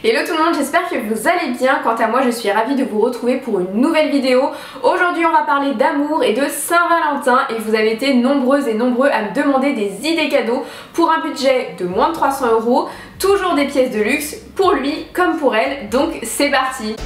Hello tout le monde, j'espère que vous allez bien. Quant à moi, je suis ravie de vous retrouver pour une nouvelle vidéo. Aujourd'hui, on va parler d'amour et de Saint-Valentin et vous avez été nombreuses et nombreux à me demander des idées cadeaux pour un budget de moins de 300 €, toujours des pièces de luxe pour lui comme pour elle. Donc c'est parti.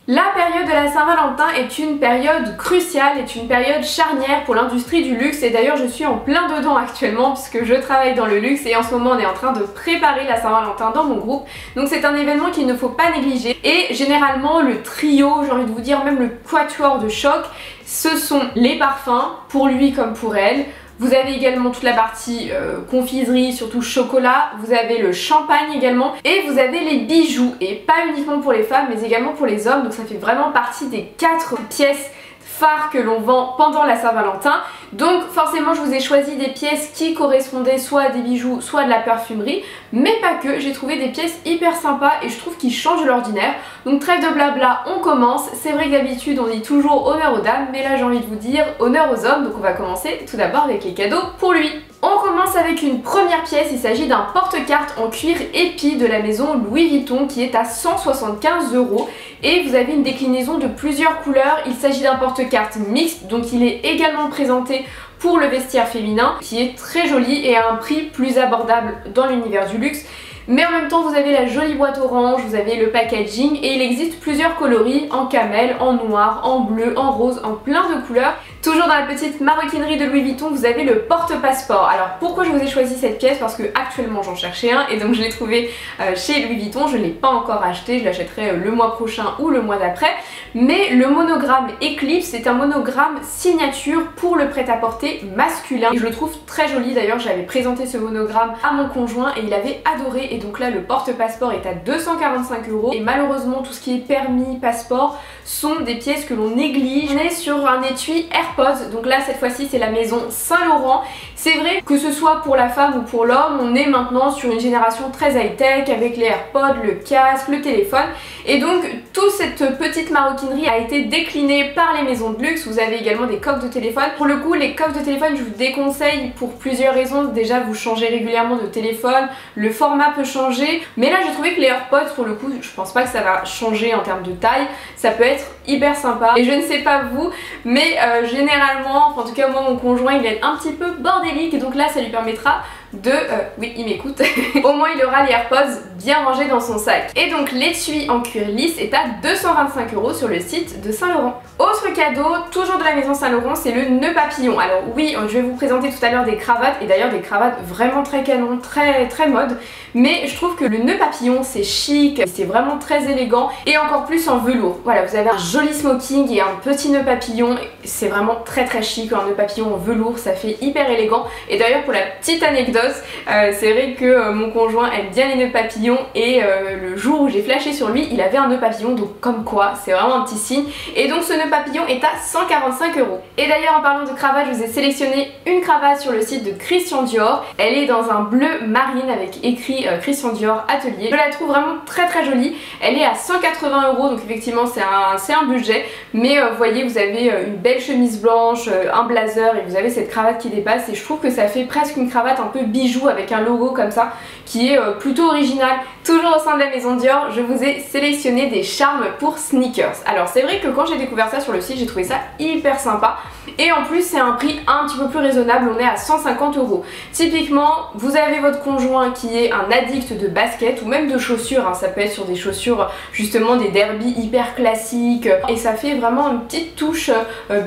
La période de la Saint-Valentin est une période cruciale, est une période charnière pour l'industrie du luxe et d'ailleurs je suis en plein dedans actuellement puisque je travaille dans le luxe et en ce moment on est en train de préparer la Saint-Valentin dans mon groupe. Donc c'est un événement qu'il ne faut pas négliger et généralement le trio, j'ai envie de vous dire même le quatuor de choc, ce sont les parfums pour lui comme pour elle. Vous avez également toute la partie confiserie, surtout chocolat, vous avez le champagne également et vous avez les bijoux et pas uniquement pour les femmes mais également pour les hommes, donc ça fait vraiment partie des 4 pièces phares que l'on vend pendant la Saint-Valentin. Donc forcément je vous ai choisi des pièces qui correspondaient soit à des bijoux soit à de la parfumerie, mais pas que, j'ai trouvé des pièces hyper sympas et je trouve qu'ils changent de l'ordinaire. Donc trêve de blabla, on commence. C'est vrai que d'habitude on dit toujours honneur aux dames, mais là j'ai envie de vous dire honneur aux hommes, donc on va commencer tout d'abord avec les cadeaux pour lui. On commence avec une première pièce, il s'agit d'un porte-carte en cuir épi de la maison Louis Vuitton qui est à 175 € et vous avez une déclinaison de plusieurs couleurs. Il s'agit d'un porte-carte mixte, donc il est également présenté pour le vestiaire féminin qui est très joli et à un prix plus abordable dans l'univers du luxe. Mais en même temps vous avez la jolie boîte orange, vous avez le packaging et il existe plusieurs coloris en camel, en noir, en bleu, en rose, en plein de couleurs. Toujours dans la petite maroquinerie de Louis Vuitton, vous avez le porte-passeport. Alors pourquoi je vous ai choisi cette pièce? Parce que actuellement j'en cherchais un et donc je l'ai trouvé chez Louis Vuitton. Je ne l'ai pas encore acheté, je l'achèterai le mois prochain ou le mois d'après. Mais le monogramme Eclipse est un monogramme signature pour le prêt-à-porter masculin. Et je le trouve très joli, d'ailleurs j'avais présenté ce monogramme à mon conjoint et il avait adoré. Et donc là le porte-passeport est à 245 € et malheureusement tout ce qui est permis, passeport sont des pièces que l'on néglige. On est sur un étui AirPods, donc là cette fois-ci c'est la maison Saint-Laurent. C'est vrai que ce soit pour la femme ou pour l'homme, on est maintenant sur une génération très high-tech avec les AirPods, le casque, le téléphone et donc toute cette petite maroquinerie a été déclinée par les maisons de luxe. Vous avez également des coques de téléphone. Pour le coup les coques de téléphone je vous déconseille pour plusieurs raisons. Déjà vous changez régulièrement de téléphone, le format peut changer, mais là j'ai trouvé que les AirPods pour le coup je pense pas que ça va changer en termes de taille, ça peut être hyper sympa et je ne sais pas vous mais généralement, en tout cas moi mon conjoint il est un petit peu bordélique et donc là ça lui permettra de... oui il m'écoute, au moins il aura les AirPods bien rangés dans son sac. Et donc l'étui en cuir lisse est à 225 € sur le site de Saint-Laurent. Autre cadeau, toujours de la maison Saint-Laurent, c'est le nœud papillon. Alors oui, je vais vous présenter tout à l'heure des cravates et d'ailleurs des cravates vraiment très canon, très mode, mais je trouve que le nœud papillon c'est chic, c'est vraiment très élégant et encore plus en velours. Voilà, vous avez un joli smoking et un petit nœud papillon, c'est vraiment très chic, un nœud papillon en velours, ça fait hyper élégant. Et d'ailleurs pour la petite anecdote, c'est vrai que mon conjoint aime bien les nœuds papillons et le jour où j'ai flashé sur lui il avait un nœud papillon, donc comme quoi c'est vraiment un petit signe. Et donc ce nœud papillon est à 145 €. Et d'ailleurs en parlant de cravate, je vous ai sélectionné une cravate sur le site de Christian Dior. Elle est dans un bleu marine avec écrit Christian Dior Atelier. Je la trouve vraiment très jolie. Elle est à 180 €, donc effectivement c'est un budget, mais vous voyez vous avez une belle chemise blanche, un blazer et vous avez cette cravate qui dépasse et je trouve que ça fait presque une cravate un peu bijou avec un logo comme ça qui est plutôt original. Toujours au sein de la maison Dior, je vous ai sélectionné des charmes pour sneakers. Alors c'est vrai que quand j'ai découvert ça sur le site, j'ai trouvé ça hyper sympa et en plus c'est un prix un petit peu plus raisonnable, on est à 150 €. Typiquement, vous avez votre conjoint qui est un addict de basket ou même de chaussures, hein, ça peut être sur des chaussures justement des derbies hyper classiques et ça fait vraiment une petite touche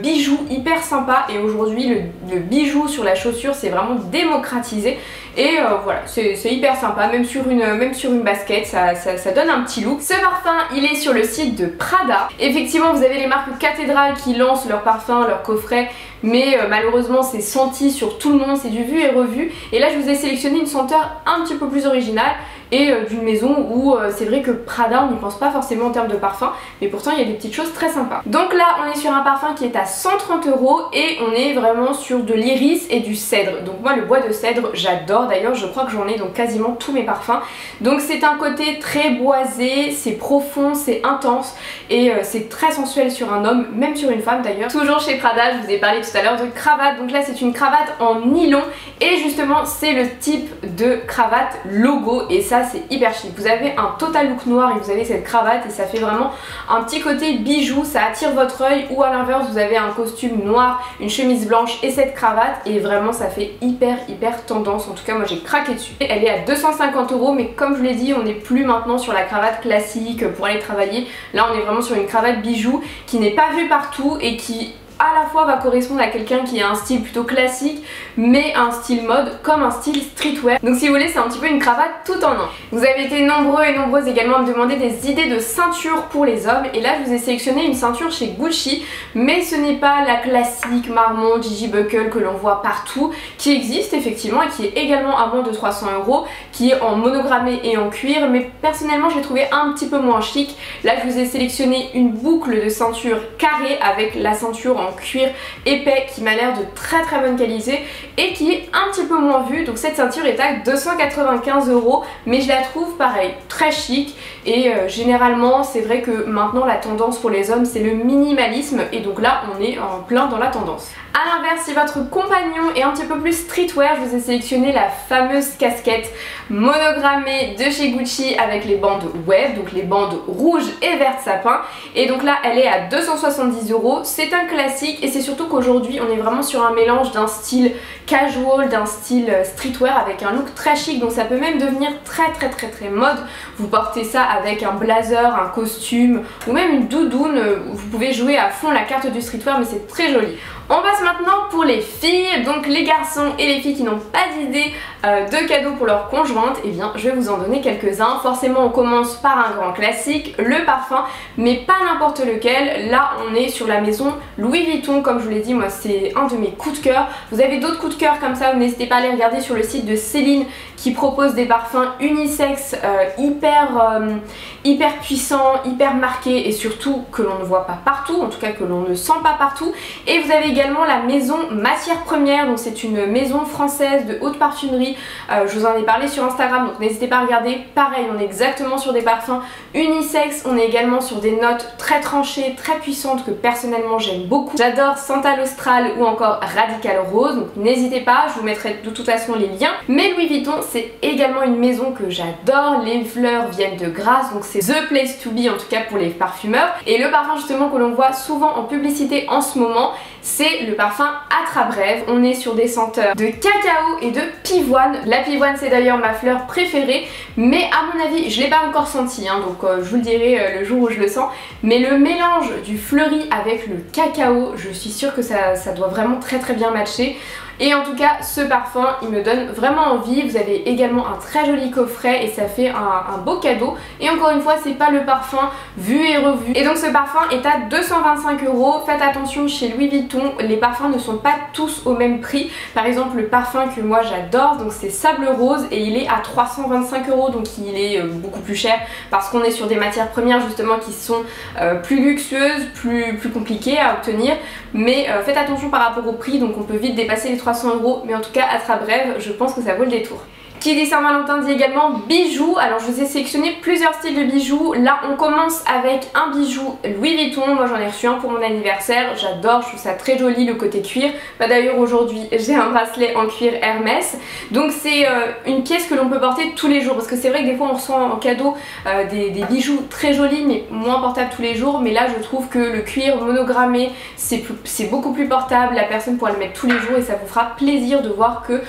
bijou hyper sympa et aujourd'hui le bijou sur la chaussure c'est vraiment démocratisé. Et voilà, c'est hyper sympa, même sur une basket, ça donne un petit look. Ce parfum, il est sur le site de Prada. Effectivement, vous avez les marques Cathédrale qui lancent leurs parfums, leurs coffrets, mais malheureusement c'est senti sur tout le monde, c'est du vu et revu. Et là, je vous ai sélectionné une senteur un petit peu plus originale et d'une maison où c'est vrai que Prada on n'y pense pas forcément en termes de parfum, mais pourtant il y a des petites choses très sympas. Donc là on est sur un parfum qui est à 130 € et on est vraiment sur de l'iris et du cèdre. Donc moi le bois de cèdre j'adore, d'ailleurs je crois que j'en ai dans quasiment tous mes parfums. Donc c'est un côté très boisé, c'est profond, c'est intense et c'est très sensuel sur un homme, même sur une femme d'ailleurs. Toujours chez Prada, je vous ai parlé tout à l'heure de cravate, donc là c'est une cravate en nylon et justement c'est le type de cravate logo et ça c'est hyper chic. Vous avez un total look noir et vous avez cette cravate et ça fait vraiment un petit côté bijou, ça attire votre œil, ou à l'inverse vous avez un costume noir, une chemise blanche et cette cravate et vraiment ça fait hyper tendance. En tout cas moi j'ai craqué dessus. Elle est à 250 € mais comme je vous l'ai dit on n'est plus maintenant sur la cravate classique pour aller travailler. Là on est vraiment sur une cravate bijou qui n'est pas vue partout et qui à la fois va correspondre à quelqu'un qui a un style plutôt classique mais un style mode comme un style streetwear. Donc si vous voulez c'est un petit peu une cravate tout en un. Vous avez été nombreux et nombreuses également à me demander des idées de ceinture pour les hommes et là je vous ai sélectionné une ceinture chez Gucci, mais ce n'est pas la classique marmont Gigi Buckle que l'on voit partout, qui existe effectivement et qui est également à moins de 300 €, qui est en monogrammé et en cuir, mais personnellement je l'ai trouvé un petit peu moins chic. Là je vous ai sélectionné une boucle de ceinture carrée avec la ceinture en cuir épais qui m'a l'air de très bonne qualité et qui est un petit peu moins vue. Donc cette ceinture est à 295 €, mais je la trouve pareil très chic et généralement c'est vrai que maintenant la tendance pour les hommes c'est le minimalisme et donc là on est en plein dans la tendance. A l'inverse, si votre compagnon est un petit peu plus streetwear, je vous ai sélectionné la fameuse casquette monogrammée de chez Gucci avec les bandes web, donc les bandes rouges et vertes sapin. Et donc là elle est à 270 €, c'est un classique et c'est surtout qu'aujourd'hui on est vraiment sur un mélange d'un style casual, d'un style streetwear avec un look très chic, donc ça peut même devenir très mode. Vous portez ça avec un blazer, un costume ou même une doudoune, vous pouvez jouer à fond la carte du streetwear mais c'est très joli. On passe maintenant pour les filles, donc les garçons et les filles qui n'ont pas d'idée de cadeaux pour leur conjointe, et bien je vais vous en donner quelques-uns. Forcément on commence par un grand classique, le parfum, mais pas n'importe lequel. Là on est sur la maison Louis Vuitton, comme je vous l'ai dit, moi c'est un de mes coups de cœur. Vous avez d'autres coups de cœur comme ça, n'hésitez pas à aller regarder sur le site de Céline qui propose des parfums unisexes hyper puissants, hyper marqués et surtout que l'on ne voit pas partout, en tout cas que l'on ne sent pas partout. Et vous avez également la maison Matière Première, donc c'est une maison française de haute parfumerie, je vous en ai parlé sur Instagram donc n'hésitez pas à regarder. Pareil, on est exactement sur des parfums unisexes, on est également sur des notes très tranchées, très puissantes que personnellement j'aime beaucoup. J'adore Santal Austral ou encore Radical Rose, donc n'hésitez pas, je vous mettrai de toute façon les liens. Mais Louis Vuitton c'est également une maison que j'adore, les fleurs viennent de Grasse, donc c'est the place to be en tout cas pour les parfumeurs. Et le parfum justement que l'on voit souvent en publicité en ce moment, c'est le parfum Atrabrève. On est sur des senteurs de cacao et de pivoine. La pivoine c'est d'ailleurs ma fleur préférée, mais à mon avis je l'ai pas encore senti hein, donc je vous le dirai le jour où je le sens, mais le mélange du fleuri avec le cacao, je suis sûre que ça doit vraiment très bien matcher. Et en tout cas ce parfum il me donne vraiment envie. Vous avez également un très joli coffret et ça fait un beau cadeau. Et encore une fois c'est pas le parfum vu et revu. Et donc ce parfum est à 225 €. Faites attention, chez Louis Vuitton les parfums ne sont pas tous au même prix. Par exemple le parfum que moi j'adore, donc c'est Sable Rose et il est à 325 €, donc il est beaucoup plus cher parce qu'on est sur des matières premières justement qui sont plus luxueuses, plus compliquées à obtenir. Mais faites attention par rapport au prix, donc on peut vite dépasser les 300 €, mais en tout cas Atrabrève je pense que ça vaut le détour. Qui dit Saint-Valentin dit également bijoux. Alors je vous ai sélectionné plusieurs styles de bijoux. Là on commence avec un bijou Louis Vuitton. Moi j'en ai reçu un pour mon anniversaire, j'adore, je trouve ça très joli le côté cuir. Bah, d'ailleurs aujourd'hui j'ai un bracelet en cuir Hermès. Donc c'est une pièce que l'on peut porter tous les jours, parce que c'est vrai que des fois on reçoit en cadeau des bijoux très jolis mais moins portables tous les jours. Mais là je trouve que le cuir monogrammé c'est beaucoup plus portable, la personne pourra le mettre tous les jours et ça vous fera plaisir de voir que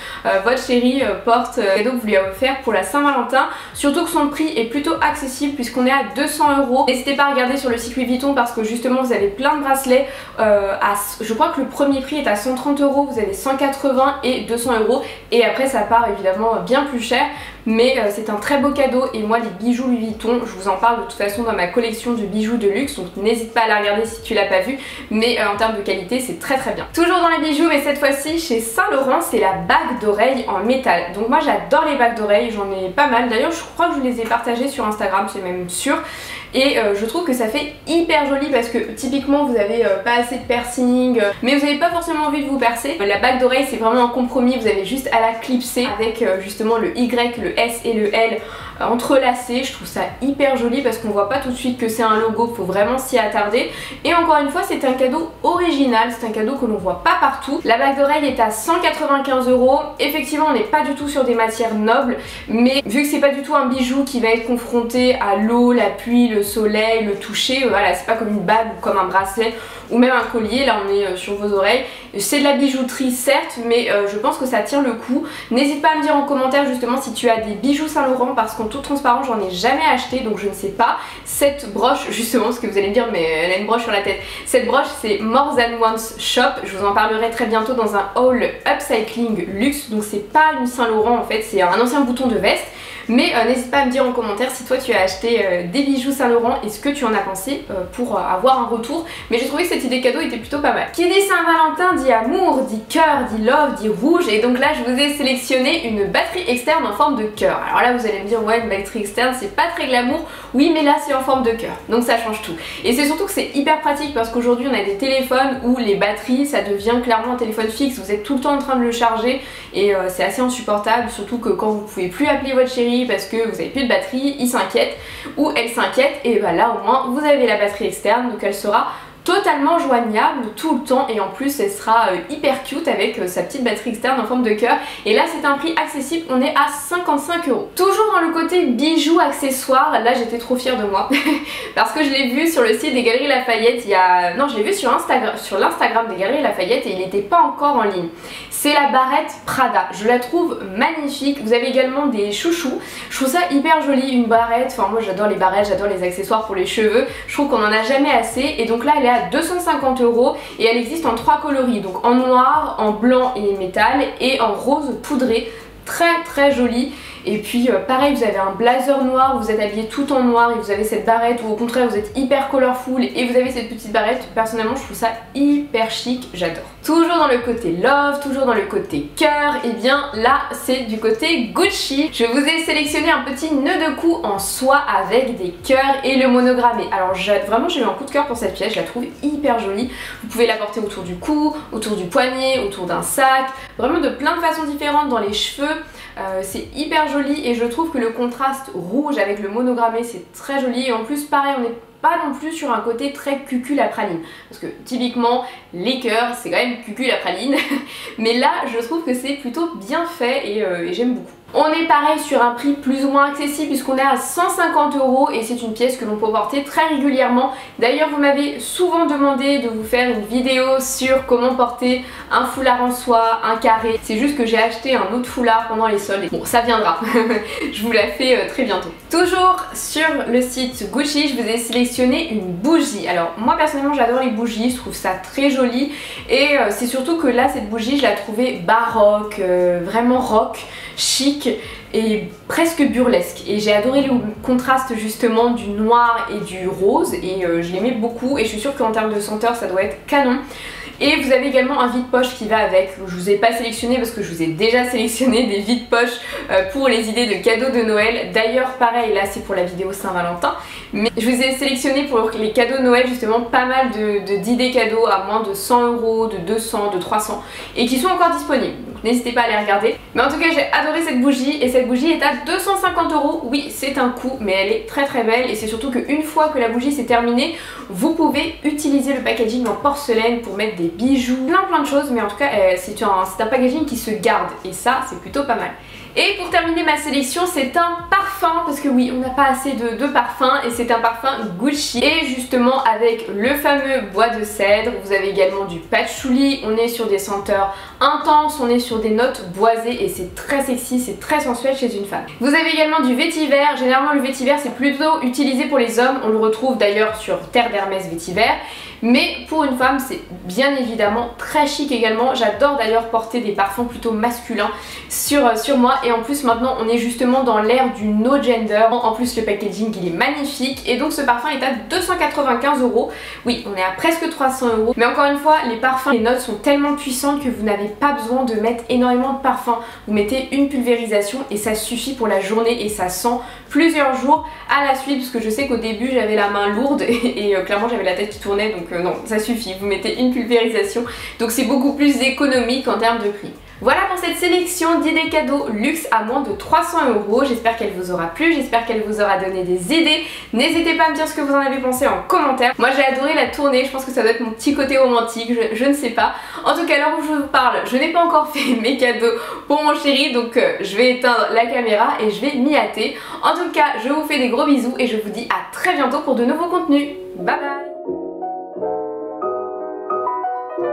votre chérie porte cadeau que vous lui avez offert pour la Saint-Valentin. Surtout que son prix est plutôt accessible puisqu'on est à 200 €. N'hésitez pas à regarder sur le site Louis Vuitton parce que justement vous avez plein de bracelets je crois que le premier prix est à 130 €, vous avez 180 et 200 € et après ça part évidemment bien plus cher. Mais c'est un très beau cadeau et moi les bijoux Louis Vuitton, je vous en parle de toute façon dans ma collection de bijoux de luxe, donc n'hésite pas à la regarder si tu l'as pas vue, mais en termes de qualité c'est très bien. Toujours dans les bijoux mais cette fois-ci chez Saint Laurent, c'est la bague d'oreille en métal. Donc moi j'adore j'adore les bagues d'oreilles, j'en ai pas mal. D'ailleurs je crois que je les ai partagées sur Instagram, c'est même sûr. Et je trouve que ça fait hyper joli parce que typiquement vous avez pas assez de piercing, mais vous n'avez pas forcément envie de vous percer. La bague d'oreille c'est vraiment un compromis, vous avez juste à la clipser avec justement le Y, le S et le L entrelacés. Je trouve ça hyper joli parce qu'on voit pas tout de suite que c'est un logo, faut vraiment s'y attarder. Et encore une fois c'est un cadeau original, c'est un cadeau que l'on voit pas partout. La bague d'oreille est à 195 €. Effectivement on n'est pas du tout sur des matières nobles, mais vu que c'est pas du tout un bijou qui va être confronté à l'eau, la pluie, le soleil, le toucher, voilà, c'est pas comme une bague ou comme un bracelet ou même un collier, là on est sur vos oreilles. C'est de la bijouterie certes, mais je pense que ça tient le coup. N'hésite pas à me dire en commentaire justement si tu as des bijoux Saint-Laurent, parce qu'en toute transparence j'en ai jamais acheté, donc je ne sais pas. Cette broche justement, parce que vous allez me dire mais elle a une broche sur la tête, cette broche c'est More Than Once Shop, je vous en parlerai très bientôt dans un haul upcycling luxe, donc c'est pas une Saint-Laurent en fait, c'est un ancien bouton de veste. Mais n'hésite pas à me dire en commentaire si toi tu as acheté des bijoux Saint-Laurent et ce que tu en as pensé pour avoir un retour. Mais j'ai trouvé que cette idée cadeau était plutôt pas mal. Qui dit Saint-Valentin dit amour, dit cœur, dit love, dit rouge. Et donc là je vous ai sélectionné une batterie externe en forme de cœur. Alors là vous allez me dire ouais, une batterie externe c'est pas très glamour. Oui mais là c'est en forme de cœur, donc ça change tout. Et c'est surtout que c'est hyper pratique parce qu'aujourd'hui on a des téléphones où les batteries ça devient clairement un téléphone fixe. Vous êtes tout le temps en train de le charger et c'est assez insupportable. Surtout que quand vous pouvez plus appeler votre chérie parce que vous avez plus de batterie, il s'inquiète ou elle s'inquiète, et bah là au moins vous avez la batterie externe, donc elle sera totalement joignable tout le temps et en plus elle sera hyper cute avec sa petite batterie externe en forme de cœur. Et là c'est un prix accessible, on est à 55 €. Toujours dans le côté bijoux accessoires, là j'étais trop fière de moi parce que je l'ai vu sur le site des Galeries Lafayette il y a... Non, je l'ai vu sur Instagram, sur l'Instagram des Galeries Lafayette et il n'était pas encore en ligne. C'est la barrette Prada, je la trouve magnifique. Vous avez également des chouchous, je trouve ça hyper joli, une barrette. Enfin moi j'adore les barrettes, j'adore les accessoires pour les cheveux, je trouve qu'on en a jamais assez. Et donc là elle est à 250 € et elle existe en 3 coloris, donc en noir, en blanc et métal et en rose poudré, très très jolie. Et puis pareil, vous avez un blazer noir, vous êtes habillé tout en noir et vous avez cette barrette, ou au contraire vous êtes hyper colorful et vous avez cette petite barrette. Personnellement je trouve ça hyper chic, j'adore. Toujours dans le côté love, toujours dans le côté cœur, et bien là c'est du côté Gucci. Je vous ai sélectionné un petit nœud de cou en soie avec des cœurs et le monogrammé. Alors vraiment j'ai eu un coup de cœur pour cette pièce, je la trouve hyper jolie. Vous pouvez la porter autour du cou, autour du poignet, autour d'un sac, vraiment de plein de façons différentes, dans les cheveux. C'est hyper joli et je trouve que le contraste rouge avec le monogrammé c'est très joli. Et en plus pareil, on n'est pas non plus sur un côté très cucul à praline, parce que typiquement les cœurs c'est quand même cucul à praline mais là je trouve que c'est plutôt bien fait et j'aime beaucoup. On est pareil sur un prix plus ou moins accessible puisqu'on est à 150 € et c'est une pièce que l'on peut porter très régulièrement. D'ailleurs vous m'avez souvent demandé de vous faire une vidéo sur comment porter un foulard en soie, un carré. C'est juste que j'ai acheté un autre foulard pendant les soldes. Bon ça viendra, je vous la fais très bientôt. Toujours sur le site Gucci, je vous ai sélectionné une bougie. Alors moi personnellement j'adore les bougies, je trouve ça très joli et c'est surtout que là cette bougie je la trouvais baroque, vraiment rock, chic et presque burlesque, et j'ai adoré le contraste justement du noir et du rose et je l'aimais beaucoup et je suis sûre qu'en termes de senteur ça doit être canon. Et vous avez également un vide-poche qui va avec. Je vous ai pas sélectionné parce que je vous ai déjà sélectionné des vides-poches pour les idées de cadeaux de Noël. D'ailleurs pareil, là c'est pour la vidéo Saint-Valentin, mais je vous ai sélectionné pour les cadeaux de Noël justement pas mal d'idées cadeaux à moins de 100 €, de 200, de 300 et qui sont encore disponibles. Donc n'hésitez pas à les regarder. Mais en tout cas j'ai adoré cette bougie et cette bougie est à 250 €. Oui c'est un coût mais elle est très très belle et c'est surtout qu'une fois que la bougie s'est terminée, vous pouvez utiliser le packaging en porcelaine pour mettre des bijoux, plein de choses, mais en tout cas c'est un packaging qui se garde et ça c'est plutôt pas mal. Et pour terminer ma sélection, c'est un parfum, parce que oui on n'a pas assez de parfum et c'est un parfum Gucci. Et justement avec le fameux bois de cèdre, vous avez également du patchouli, on est sur des senteurs intenses, on est sur des notes boisées et c'est très sexy, c'est très sensuel chez une femme. Vous avez également du vétiver, généralement le vétiver c'est plutôt utilisé pour les hommes, on le retrouve d'ailleurs sur Terre d'Hermès vétiver. mais pour une femme c'est bien évidemment très chic également. J'adore d'ailleurs porter des parfums plutôt masculins sur moi, et en plus maintenant on est justement dans l'ère du no gender. En plus le packaging il est magnifique, et donc ce parfum est à 295 €. Oui, on est à presque 300 €, mais encore une fois les parfums, les notes sont tellement puissantes que vous n'avez pas besoin de mettre énormément de parfum. Vous mettez une pulvérisation et ça suffit pour la journée, et ça sent plusieurs jours à la suite, parce que je sais qu'au début j'avais la main lourde et clairement j'avais la tête qui tournait, donc non, ça suffit, vous mettez une pulvérisation, donc c'est beaucoup plus économique en termes de prix. Voilà pour cette sélection d'idées cadeaux luxe à moins de 300 €. J'espère qu'elle vous aura plu, j'espère qu'elle vous aura donné des idées. N'hésitez pas à me dire ce que vous en avez pensé en commentaire. Moi j'ai adoré la tournée, je pense que ça doit être mon petit côté romantique, je ne sais pas. En tout cas, à l'heure où je vous parle, je n'ai pas encore fait mes cadeaux pour mon chéri, donc je vais éteindre la caméra et je vais m'y hâter. En tout cas, je vous fais des gros bisous et je vous dis à très bientôt pour de nouveaux contenus. Bye bye!